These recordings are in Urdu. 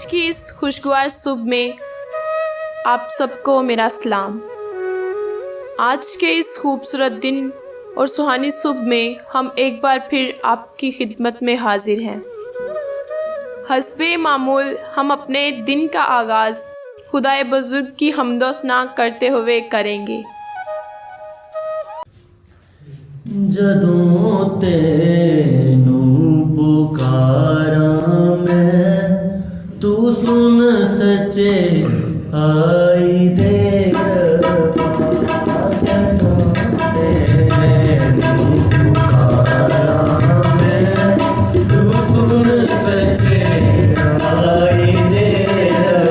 آج کی اس خوشگوار صبح میں آپ سب کو میرا سلام۔ آج کے اس خوبصورت دن اور سہانی صبح میں ہم ایک بار پھر آپ کی خدمت میں حاضر ہیں۔ حسب معمول ہم اپنے دن کا آغاز خدائے بزرگ کی حمد و ثنا کرتے ہوئے کریں گے۔ جدوں تینوں پکاراں میں تو سن سچے آئی دے ربا، جدوں تینوں پکاراں میں تو سن سچے آئی دے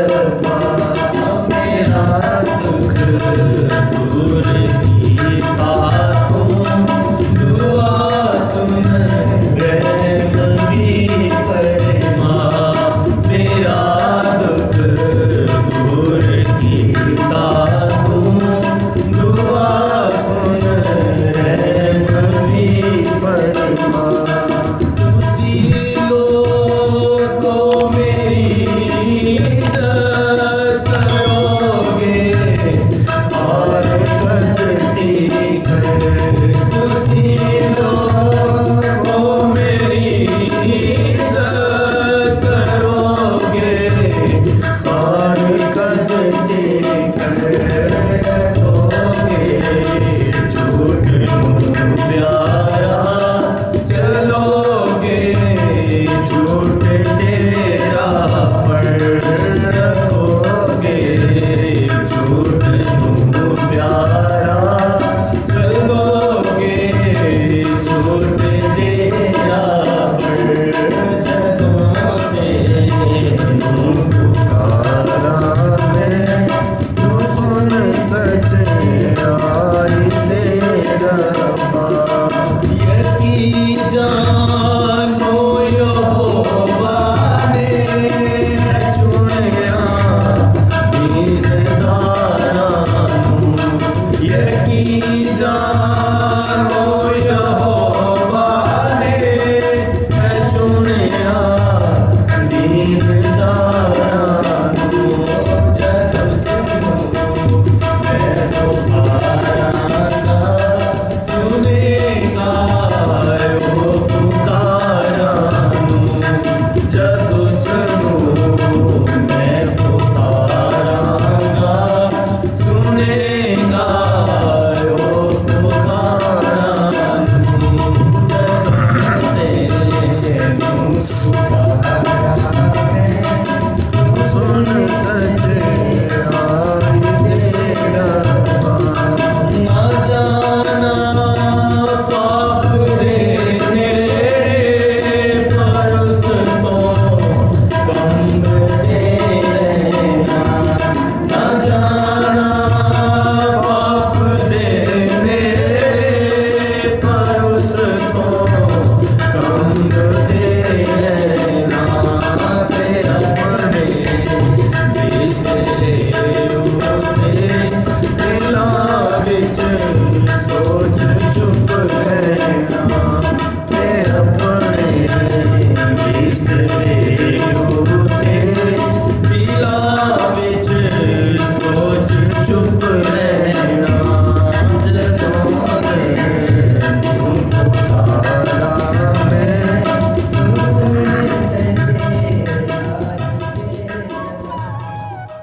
ربا، میرا دکھ دور کیتا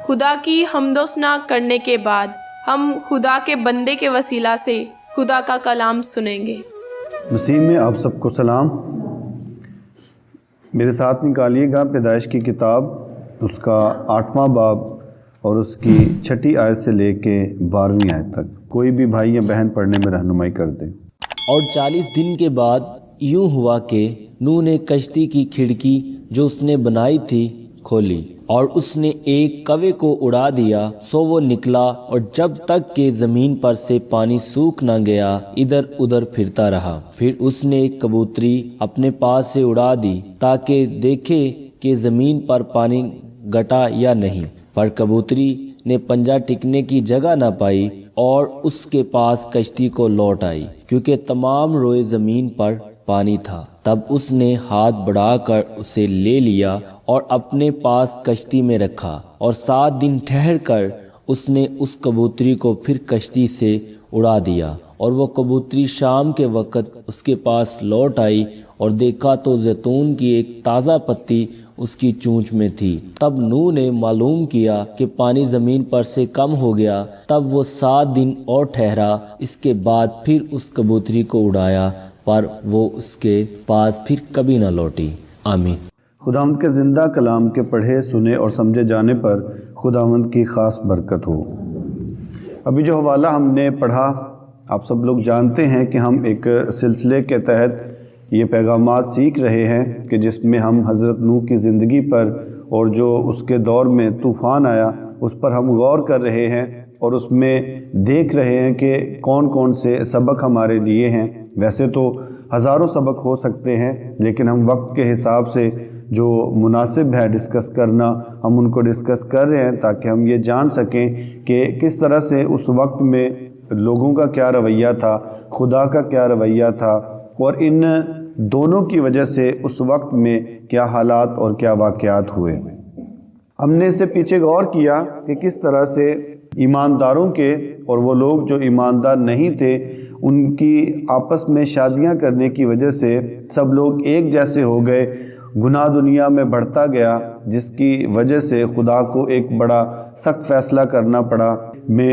خدا کی حمد و ثنا کرنے کے بعد ہم خدا کے بندے کے وسیلہ سے خدا کا کلام سنیں گے۔ مسیح میں آپ سب کو سلام۔ میرے ساتھ نکالیے گا پیدائش کی کتاب، اس کا 8واں باب اور اس کی 6 آیت سے لے کے 12ویں آیت تک۔ کوئی بھی بھائی یا بہن پڑھنے میں رہنمائی کر دیں۔ اور 40 دن کے بعد یوں ہوا کہ نوح نے کشتی کی کھڑکی جو اس نے بنائی تھی کھولی، اور اس نے ایک کوے کو اڑا دیا، سو وہ نکلا اور جب تک کہ زمین پر سے پانی سوکھ نہ گیا ادھر ادھر پھرتا رہا۔ پھر اس نے ایک کبوتری اپنے پاس سے اڑا دی تاکہ دیکھے کہ زمین پر پانی گٹا یا نہیں، پر کبوتری نے پنجہ ٹکنے کی جگہ نہ پائی اور اس کے پاس کشتی کو لوٹ آئی، کیونکہ تمام روئے زمین پر پانی تھا۔ تب اس نے ہاتھ بڑھا کر اسے لے لیا اور اپنے پاس کشتی میں رکھا، اور 7 دن ٹھہر کر اس نے اس کبوتری کو پھر کشتی سے اڑا دیا، اور وہ کبوتری شام کے وقت اس کے پاس لوٹ آئی اور دیکھا تو زیتون کی ایک تازہ پتی اس کی چونچ میں تھی۔ تب نوح نے معلوم کیا کہ پانی زمین پر سے کم ہو گیا، تب وہ 7 دن اور ٹھہرا، اس کے بعد پھر اس کبوتری کو اڑایا، پر وہ اس کے پاس پھر کبھی نہ لوٹی۔ آمین۔ خداوند کے زندہ کلام کے پڑھے سنے اور سمجھے جانے پر خداوند کی خاص برکت ہو۔ ابھی جو حوالہ ہم نے پڑھا، آپ سب لوگ جانتے ہیں کہ ہم ایک سلسلے کے تحت یہ پیغامات سیکھ رہے ہیں کہ جس میں ہم حضرت نوح کی زندگی پر اور جو اس کے دور میں طوفان آیا اس پر ہم غور کر رہے ہیں، اور اس میں دیکھ رہے ہیں کہ کون کون سے سبق ہمارے لیے ہیں۔ ویسے تو ہزاروں سبق ہو سکتے ہیں، لیکن ہم وقت کے حساب سے جو مناسب ہے ڈسکس کرنا، ہم ان کو ڈسکس کر رہے ہیں تاکہ ہم یہ جان سکیں کہ کس طرح سے اس وقت میں لوگوں کا کیا رویہ تھا، خدا کا کیا رویہ تھا، اور ان دونوں کی وجہ سے اس وقت میں کیا حالات اور کیا واقعات ہوئے۔ ہم نے اس سے پیچھے غور کیا کہ کس طرح سے ایمانداروں کے اور وہ لوگ جو ایماندار نہیں تھے ان کی آپس میں شادیاں کرنے کی وجہ سے سب لوگ ایک جیسے ہو گئے، گناہ دنیا میں بڑھتا گیا، جس کی وجہ سے خدا کو ایک بڑا سخت فیصلہ کرنا پڑا۔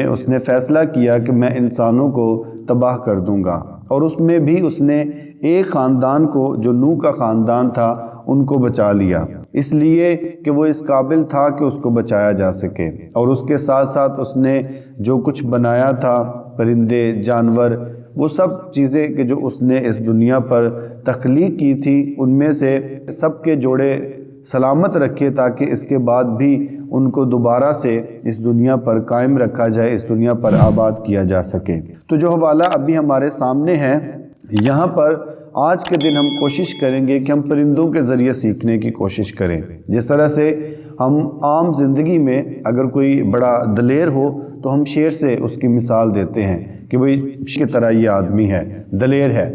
اس نے فیصلہ کیا کہ میں انسانوں کو تباہ کر دوں گا، اور اس میں بھی اس نے ایک خاندان کو جو نوح کا خاندان تھا ان کو بچا لیا، اس لیے کہ وہ اس قابل تھا کہ اس کو بچایا جا سکے، اور اس کے ساتھ ساتھ اس نے جو کچھ بنایا تھا، پرندے، جانور، وہ سب چیزیں کہ جو اس نے اس دنیا پر تخلیق کی تھی، ان میں سے سب کے جوڑے سلامت رکھے تاکہ اس کے بعد بھی ان کو دوبارہ سے اس دنیا پر قائم رکھا جائے، اس دنیا پر آباد کیا جا سکے۔ تو جو حوالہ ابھی ہمارے سامنے ہے، یہاں پر آج کے دن ہم کوشش کریں گے کہ ہم پرندوں کے ذریعے سیکھنے کی کوشش کریں۔ جس طرح سے ہم عام زندگی میں اگر کوئی بڑا دلیر ہو تو ہم شیر سے اس کی مثال دیتے ہیں کہ بھئی کی طرح یہ آدمی ہے، دلیر ہے،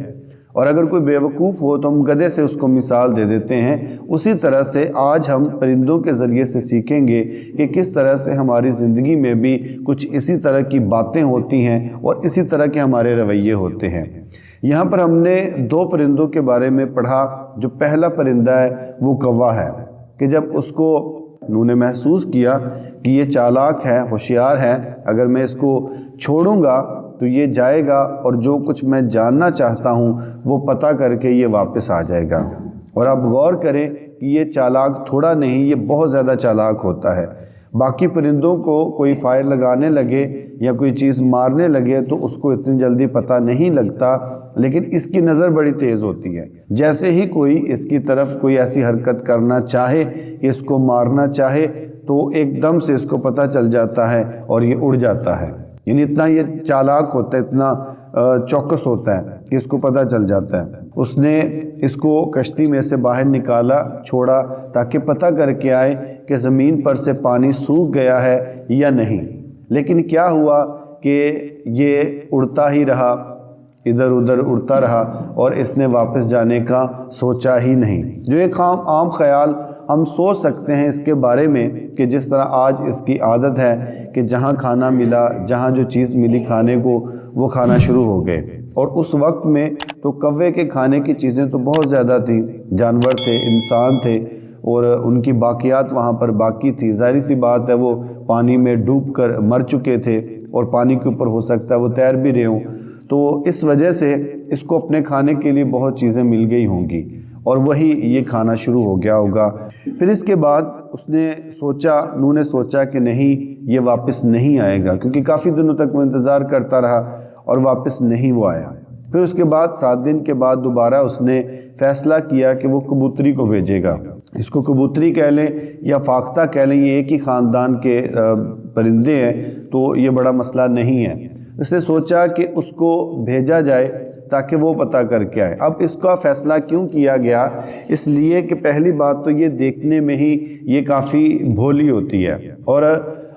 اور اگر کوئی بیوقوف ہو تو ہم گدھے سے اس کو مثال دے دیتے ہیں۔ اسی طرح سے آج ہم پرندوں کے ذریعے سے سیکھیں گے کہ کس طرح سے ہماری زندگی میں بھی کچھ اسی طرح کی باتیں ہوتی ہیں اور اسی طرح کے ہمارے رویے ہوتے ہیں۔ یہاں پر ہم نے 2 پرندوں کے بارے میں پڑھا۔ جو پہلا پرندہ ہے وہ کوا ہے، کہ جب اس کو نوح نے محسوس کیا کہ یہ چالاک ہے، ہوشیار ہے، اگر میں اس کو چھوڑوں گا تو یہ جائے گا اور جو کچھ میں جاننا چاہتا ہوں وہ پتہ کر کے یہ واپس آ جائے گا۔ اور آپ غور کریں کہ یہ چالاک تھوڑا نہیں، یہ بہت زیادہ چالاک ہوتا ہے۔ باقی پرندوں کو کوئی فائر لگانے لگے یا کوئی چیز مارنے لگے تو اس کو اتنی جلدی پتہ نہیں لگتا، لیکن اس کی نظر بڑی تیز ہوتی ہے۔ جیسے ہی کوئی اس کی طرف کوئی ایسی حرکت کرنا چاہے کہ اس کو مارنا چاہے تو ایک دم سے اس کو پتہ چل جاتا ہے اور یہ اڑ جاتا ہے۔ یعنی اتنا یہ چالاک ہوتا ہے، اتنا چوکس ہوتا ہے کہ اس کو پتہ چل جاتا ہے۔ اس نے اس کو کشتی میں سے باہر نکالا، چھوڑا تاکہ پتہ کر کے آئے کہ زمین پر سے پانی سوکھ گیا ہے یا نہیں۔ لیکن کیا ہوا کہ یہ اڑتا ہی رہا، ادھر ادھر اڑتا رہا، اور اس نے واپس جانے کا سوچا ہی نہیں۔ جو ایک عام خیال ہم سوچ سکتے ہیں اس کے بارے میں کہ جس طرح آج اس کی عادت ہے کہ جہاں کھانا ملا، جہاں جو چیز ملی کھانے کو، وہ کھانا شروع ہو گئے۔ اور اس وقت میں تو کوے کے کھانے کی چیزیں تو بہت زیادہ تھیں، جانور تھے، انسان تھے، اور ان کی باقیات وہاں پر باقی تھی۔ ظاہر سی بات ہے وہ پانی میں ڈوب کر مر چکے تھے، اور پانی کے اوپر ہو سکتا ہے وہ تیر بھی رہے ہوں، تو اس وجہ سے اس کو اپنے کھانے کے لیے بہت چیزیں مل گئی ہوں گی، اور وہی یہ کھانا شروع ہو گیا ہوگا۔ پھر اس کے بعد اس نے سوچا، نوح نے سوچا کہ نہیں، یہ واپس نہیں آئے گا، کیونکہ کافی دنوں تک وہ انتظار کرتا رہا اور واپس نہیں وہ آیا۔ پھر اس کے بعد 7 دن کے بعد دوبارہ اس نے فیصلہ کیا کہ وہ کبوتری کو بھیجے گا۔ اس کو کبوتری کہہ لیں یا فاختہ کہہ لیں، یہ ایک ہی خاندان کے پرندے ہیں تو یہ بڑا مسئلہ نہیں ہے۔ اس نے سوچا کہ اس کو بھیجا جائے تاکہ وہ پتہ کر کے آئے۔ اب اس کا فیصلہ کیوں کیا گیا؟ اس لیے کہ پہلی بات تو یہ دیکھنے میں ہی یہ کافی بھولی ہوتی ہے، اور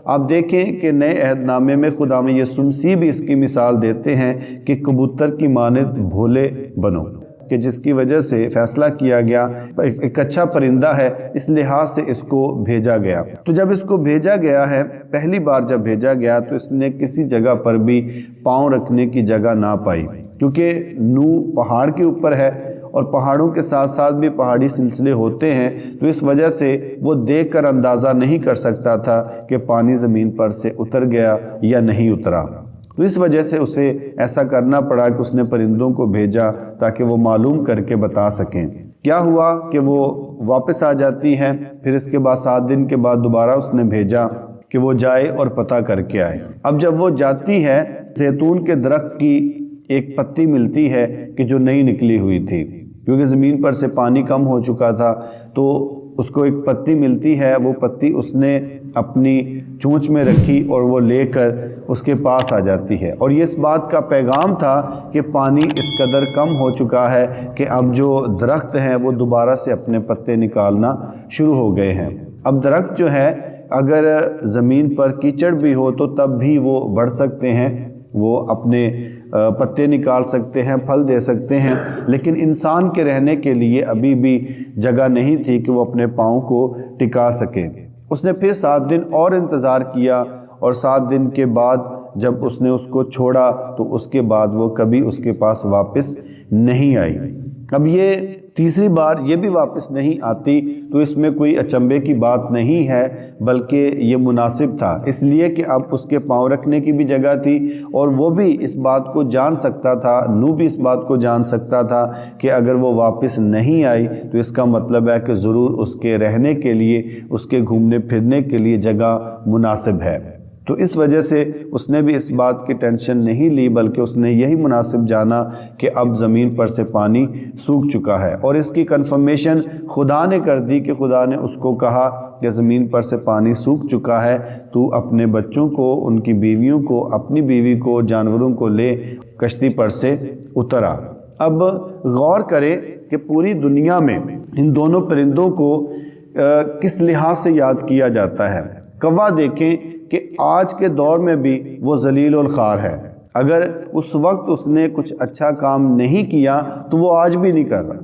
آپ دیکھیں کہ نئے عہد نامے میں خدا یسوع مسیح بھی اس کی مثال دیتے ہیں کہ کبوتر کی مانند بھولے بنو۔ کہ جس کی وجہ سے فیصلہ کیا گیا ایک اچھا پرندہ ہے، اس لحاظ سے اس کو بھیجا گیا۔ تو جب اس کو بھیجا گیا ہے، پہلی بار جب بھیجا گیا تو اس نے کسی جگہ پر بھی پاؤں رکھنے کی جگہ نہ پائی، کیونکہ نوح پہاڑ کے اوپر ہے اور پہاڑوں کے ساتھ ساتھ بھی پہاڑی سلسلے ہوتے ہیں، تو اس وجہ سے وہ دیکھ کر اندازہ نہیں کر سکتا تھا کہ پانی زمین پر سے اتر گیا یا نہیں اترا۔ تو اس وجہ سے اسے ایسا کرنا پڑا کہ اس نے پرندوں کو بھیجا تاکہ وہ معلوم کر کے بتا سکیں۔ کیا ہوا کہ وہ واپس آ جاتی ہیں، پھر اس کے بعد 7 دن کے بعد دوبارہ اس نے بھیجا کہ وہ جائے اور پتہ کر کے آئے۔ اب جب وہ جاتی ہے، زیتون کے درخت کی ایک پتی ملتی ہے کہ جو نئی نکلی ہوئی تھی، کیونکہ زمین پر سے پانی کم ہو چکا تھا، تو اس کو ایک پتی ملتی ہے۔ وہ پتی اس نے اپنی چونچ میں رکھی اور وہ لے کر اس کے پاس آ جاتی ہے، اور یہ اس بات کا پیغام تھا کہ پانی اس قدر کم ہو چکا ہے کہ اب جو درخت ہیں وہ دوبارہ سے اپنے پتے نکالنا شروع ہو گئے ہیں۔ اب درخت جو ہے اگر زمین پر کیچڑ بھی ہو تو تب بھی وہ بڑھ سکتے ہیں، وہ اپنے پتے نکال سکتے ہیں، پھل دے سکتے ہیں، لیکن انسان کے رہنے کے لیے ابھی بھی جگہ نہیں تھی کہ وہ اپنے پاؤں کو ٹکا سکے۔ اس نے پھر 7 دن اور انتظار کیا، اور 7 دن کے بعد جب اس نے اس کو چھوڑا تو اس کے بعد وہ کبھی اس کے پاس واپس نہیں آئی۔ اب یہ تیسری بار یہ بھی واپس نہیں آتی تو اس میں کوئی اچنبے کی بات نہیں ہے، بلکہ یہ مناسب تھا، اس لیے کہ اب اس کے پاؤں رکھنے کی بھی جگہ تھی، اور وہ بھی اس بات کو جان سکتا تھا، نوح بھی اس بات کو جان سکتا تھا کہ اگر وہ واپس نہیں آئی تو اس کا مطلب ہے کہ ضرور اس کے رہنے کے لیے، اس کے گھومنے پھرنے کے لیے جگہ مناسب ہے۔ تو اس وجہ سے اس نے بھی اس بات کی ٹینشن نہیں لی، بلکہ اس نے یہی مناسب جانا کہ اب زمین پر سے پانی سوکھ چکا ہے، اور اس کی کنفرمیشن خدا نے کر دی کہ خدا نے اس کو کہا کہ زمین پر سے پانی سوکھ چکا ہے، تو اپنے بچوں کو، ان کی بیویوں کو، اپنی بیوی کو، جانوروں کو لے کشتی پر سے اترا۔ اب غور کریں کہ پوری دنیا میں ان دونوں پرندوں کو کس لحاظ سے یاد کیا جاتا ہے۔ کوا دیکھیں کہ آج کے دور میں بھی وہ ذلیل الخوار ہے، اگر اس وقت اس نے کچھ اچھا کام نہیں کیا تو وہ آج بھی نہیں کر رہا،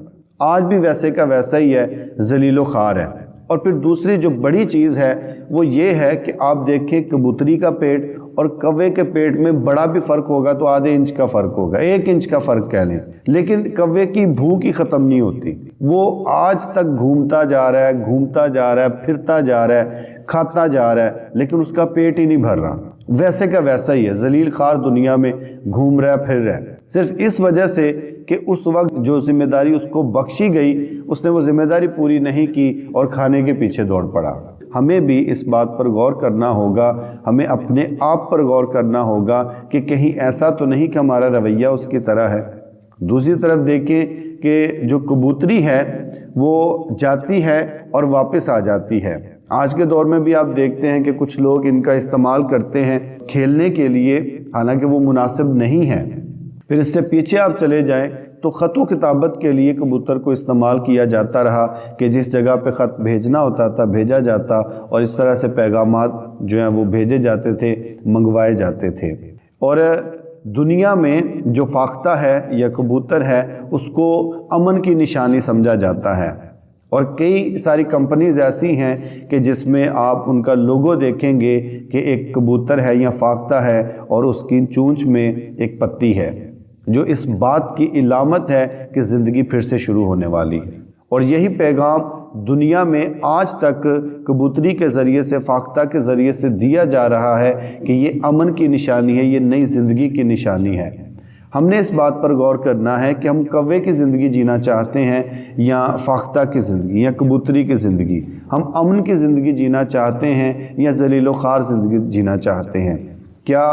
آج بھی ویسے کا ویسا ہی ہے، ذلیل الخوار ہے۔ اور پھر دوسری جو بڑی چیز ہے وہ یہ ہے کہ آپ دیکھیں کبوتری کا پیٹ اور کوے کے پیٹ میں بڑا بھی فرق ہوگا تو آدھے انچ کا فرق ہوگا، 1 انچ کا فرق کہہ لیں، لیکن کوے کی بھوک ہی ختم نہیں ہوتی، وہ آج تک گھومتا جا رہا ہے، گھومتا جا رہا ہے، پھرتا جا رہا ہے، کھاتا جا رہا ہے، لیکن اس کا پیٹ ہی نہیں بھر رہا، ویسے کا ویسا ہی ہے، ذلیل خوار دنیا میں گھوم رہا ہے، پھر رہا ہے، صرف اس وجہ سے کہ اس وقت جو ذمہ داری اس کو بخشی گئی اس نے وہ ذمہ داری پوری نہیں کی اور کھانے کے پیچھے دوڑ پڑا۔ ہمیں بھی اس بات پر غور کرنا ہوگا، ہمیں اپنے آپ پر غور کرنا ہوگا کہ کہیں ایسا تو نہیں کہ ہمارا رویہ اس کی طرح ہے۔ دوسری طرف دیکھیں کہ جو کبوتری ہے وہ جاتی ہے اور واپس آ جاتی ہے۔ آج کے دور میں بھی آپ دیکھتے ہیں کہ کچھ لوگ ان کا استعمال کرتے ہیں کھیلنے کے لیے، حالانکہ وہ مناسب نہیں ہے۔ پھر اس سے پیچھے آپ چلے جائیں تو خط و کتابت کے لیے کبوتر کو استعمال کیا جاتا رہا کہ جس جگہ پہ خط بھیجنا ہوتا تھا بھیجا جاتا، اور اس طرح سے پیغامات جو ہیں وہ بھیجے جاتے تھے، منگوائے جاتے تھے۔ اور دنیا میں جو فاختہ ہے یا کبوتر ہے اس کو امن کی نشانی سمجھا جاتا ہے، اور کئی ساری کمپنیز ایسی ہیں کہ جس میں آپ ان کا لوگو دیکھیں گے کہ ایک کبوتر ہے یا فاختہ ہے اور اس کی چونچ میں ایک پتی ہے، جو اس بات کی علامت ہے کہ زندگی پھر سے شروع ہونے والی ہے۔ اور یہی پیغام دنیا میں آج تک کبوتری کے ذریعے سے، فاختہ کے ذریعے سے دیا جا رہا ہے کہ یہ امن کی نشانی ہے، یہ نئی زندگی کی نشانی ہے۔ ہم نے اس بات پر غور کرنا ہے کہ ہم کوے کی زندگی جینا چاہتے ہیں یا فاختہ کی زندگی یا کبوتری کی زندگی، ہم امن کی زندگی جینا چاہتے ہیں یا ذلیل و خوار زندگی جینا چاہتے ہیں۔ کیا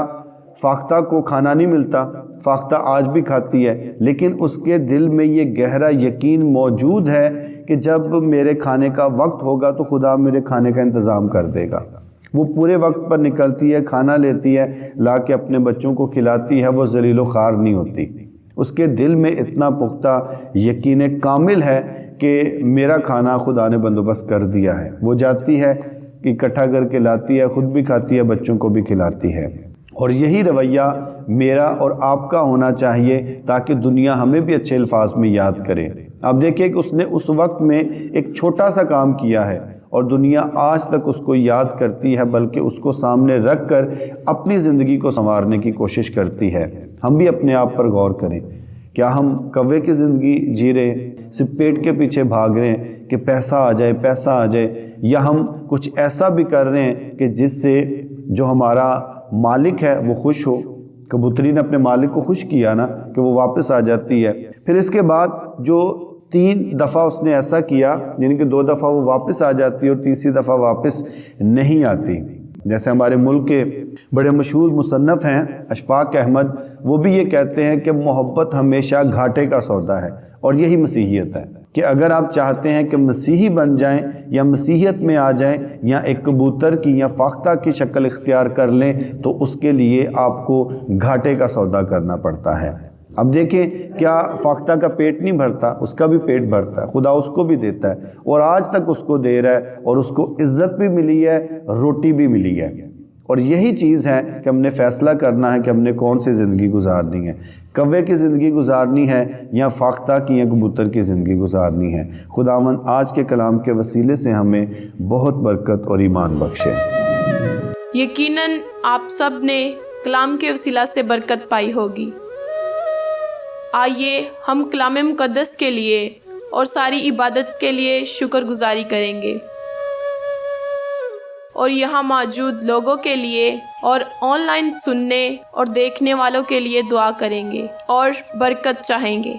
فاختہ کو کھانا نہیں ملتا؟ فاختہ آج بھی کھاتی ہے، لیکن اس کے دل میں یہ گہرا یقین موجود ہے کہ جب میرے کھانے کا وقت ہوگا تو خدا میرے کھانے کا انتظام کر دے گا۔ وہ پورے وقت پر نکلتی ہے، کھانا لیتی ہے، لا کے اپنے بچوں کو کھلاتی ہے، وہ ذلیل و خوار نہیں ہوتی۔ اس کے دل میں اتنا پختہ یقین کامل ہے کہ میرا کھانا خدا نے بندوبست کر دیا ہے۔ وہ جاتی ہے، اکٹھا کر کے لاتی ہے، خود بھی کھاتی ہے، بچوں کو بھی کھلاتی ہے۔ اور یہی رویہ میرا اور آپ کا ہونا چاہیے تاکہ دنیا ہمیں بھی اچھے الفاظ میں یاد کرے۔ آپ دیکھیں کہ اس نے اس وقت میں ایک چھوٹا سا کام کیا ہے اور دنیا آج تک اس کو یاد کرتی ہے، بلکہ اس کو سامنے رکھ کر اپنی زندگی کو سنوارنے کی کوشش کرتی ہے۔ ہم بھی اپنے آپ پر غور کریں، کیا ہم کوے کی زندگی جی رہے، صرف پیٹ کے پیچھے بھاگ رہے ہیں کہ پیسہ آ جائے پیسہ آ جائے، یا ہم کچھ ایسا بھی کر رہے ہیں کہ جس سے جو ہمارا مالک ہے وہ خوش ہو؟ کبوتری نے اپنے مالک کو خوش کیا نا کہ وہ واپس آ جاتی ہے۔ پھر اس کے بعد جو 3 دفعہ اس نے ایسا کیا، یعنی کہ 2 دفعہ وہ واپس آ جاتی ہے اور تیسری دفعہ واپس نہیں آتی۔ جیسے ہمارے ملک کے بڑے مشہور مصنف ہیں اشفاق احمد، وہ بھی یہ کہتے ہیں کہ محبت ہمیشہ گھاٹے کا سودا ہے، اور یہی مسیحیت ہے کہ اگر آپ چاہتے ہیں کہ مسیحی بن جائیں یا مسیحیت میں آ جائیں یا ایک کبوتر کی یا فاختہ کی شکل اختیار کر لیں، تو اس کے لیے آپ کو گھاٹے کا سودا کرنا پڑتا ہے۔ اب دیکھیں، کیا فاختہ کا پیٹ نہیں بھرتا؟ اس کا بھی پیٹ بھرتا ہے، خدا اس کو بھی دیتا ہے اور آج تک اس کو دے رہا ہے، اور اس کو عزت بھی ملی ہے، روٹی بھی ملی ہے۔ اور یہی چیز ہے کہ ہم نے فیصلہ کرنا ہے کہ ہم نے کون سی زندگی گزارنی ہے، کوے کی زندگی گزارنی ہے یا فاختہ کی یا کبوتر کی زندگی گزارنی ہے۔ خداوند آج کے کلام کے وسیلے سے ہمیں بہت برکت اور ایمان بخشے۔ یقیناً آپ سب نے کلام کے وسیلہ سے برکت پائی ہوگی۔ آئیے ہم کلام مقدس کے لیے اور ساری عبادت کے لیے شکر گزاری کریں گے، اور یہاں موجود لوگوں کے لیے اور آن لائن سننے اور دیکھنے والوں کے لیے دعا کریں گے اور برکت چاہیں گے۔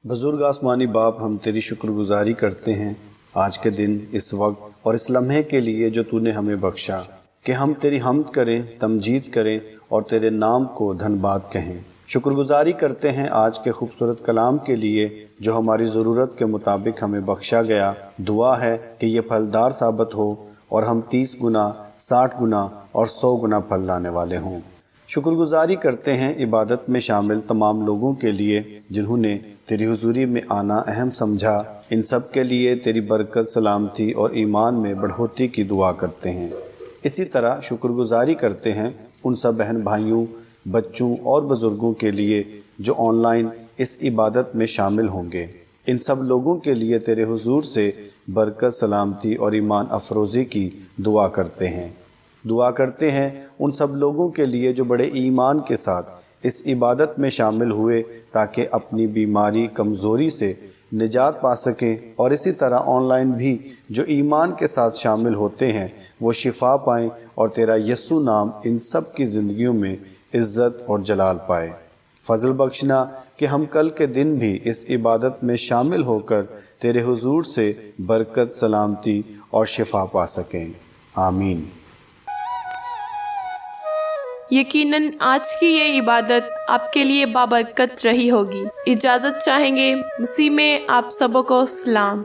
بزرگ آسمانی باپ، ہم تیری شکر گزاری کرتے ہیں آج کے دن، اس وقت اور اس لمحے کے لیے جو تو نے ہمیں بخشا، کہ ہم تیری حمد کریں، تمجید کریں اور تیرے نام کو دھن باد کہیں۔ شکر گزاری کرتے ہیں آج کے خوبصورت کلام کے لیے جو ہماری ضرورت کے مطابق ہمیں بخشا گیا۔ دعا ہے کہ یہ پھلدار ثابت ہو اور ہم 30 گنا، 60 گنا اور 100 گنا پھل لانے والے ہوں۔ شکر گزاری کرتے ہیں عبادت میں شامل تمام لوگوں کے لیے جنہوں نے تیری حضوری میں آنا اہم سمجھا۔ ان سب کے لیے تیری برکت، سلامتی اور ایمان میں بڑھوتری کی دعا کرتے ہیں۔ اسی طرح شکر گزاری کرتے ہیں ان سب بہن بھائیوں، بچوں اور بزرگوں کے لیے جو آن لائن اس عبادت میں شامل ہوں گے۔ ان سب لوگوں کے لیے تیرے حضور سے برکت، سلامتی اور ایمان افروزی کی دعا کرتے ہیں۔ دعا کرتے ہیں ان سب لوگوں کے لیے جو بڑے ایمان کے ساتھ اس عبادت میں شامل ہوئے تاکہ اپنی بیماری، کمزوری سے نجات پا سکیں، اور اسی طرح آن لائن بھی جو ایمان کے ساتھ شامل ہوتے ہیں وہ شفا پائیں، اور تیرا یسوع نام ان سب کی زندگیوں میں عزت اور جلال پائے۔ فضل بخشنا کہ ہم کل کے دن بھی اس عبادت میں شامل ہو کر تیرے حضور سے برکت، سلامتی اور شفا پا سکیں۔ آمین۔ یقیناً آج کی یہ عبادت آپ کے لیے بابرکت رہی ہوگی۔ اجازت چاہیں گے۔ مسیح میں آپ سبوں کو سلام۔